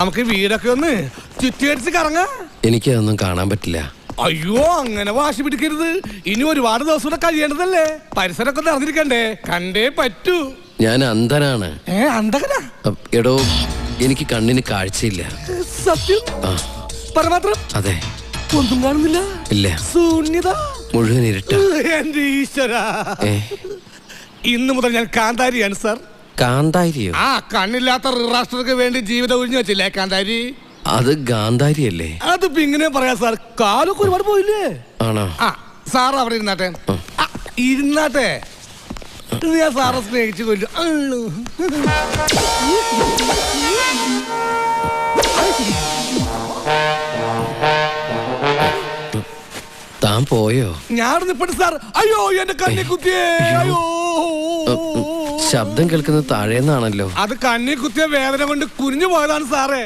നമുക്ക് വീടൊക്കെ ഒന്ന് ചുറ്റിയടിച്ച് കറങ്ങാ. എനിക്ക് അതൊന്നും കാണാൻ പറ്റില്ല. അയ്യോ, അങ്ങനെ വാശി പിടിക്കരുത്. ഇനി ഒരുപാട് ദിവസം കൂടെ കഴിയേണ്ടതല്ലേ. പരിസരമൊക്കെ നടന്നിരിക്കണ്ടേ, കണ്ടേ പറ്റൂ. ഞാൻ അന്ധനാണ്. അന്ധകനാ? എടോ, എനിക്ക് കണ്ണിന് കാഴ്ചയില്ല. സത്യം? പരമാത്രം? അതെ. ഒന്നും കാണുന്നില്ല? ഇല്ല. ശൂന്യത, മുഴുവൻ ഇരുട്ട. എന്റെ ഈശ്വര, ഇന്ന് മുതൽ ഞാൻ കാന്താരിയാണ് സാർ. കാന്താരിയോ? കണ്ണില്ലാത്ത രാഷ്ട്രർക്ക് വേണ്ടി ജീവിതം ഒഴിഞ്ഞു വെച്ചില്ലേ കാന്താരി? അത് ഗാന്ധാരിയല്ലേ? അതിപ്പോ ഇങ്ങനെ പറയാ സാർ, കാലൊക്കെ ഒരുപാട് പോയില്ലേ? ആണോ? സാർ അവിടെ ഇരുന്നാട്ടെ. ഇരുന്നാട്ടെ, ഞാൻ സാറെ സ്നേഹിച്ചു കൊല്ലു. താൻ പോയോ? ഞാൻ നിപ്പട്ട് സാർ. അയ്യോ, എന്റെ കണ്ണി കുത്തിയേ. അയ്യോ, ശബ്ദം കേൾക്കുന്നത് താഴേന്നാണല്ലോ. അത് കണ്ണി കുത്തിയ വേദന കൊണ്ട് കുനിഞ്ഞു പോയതാണ് സാറേ.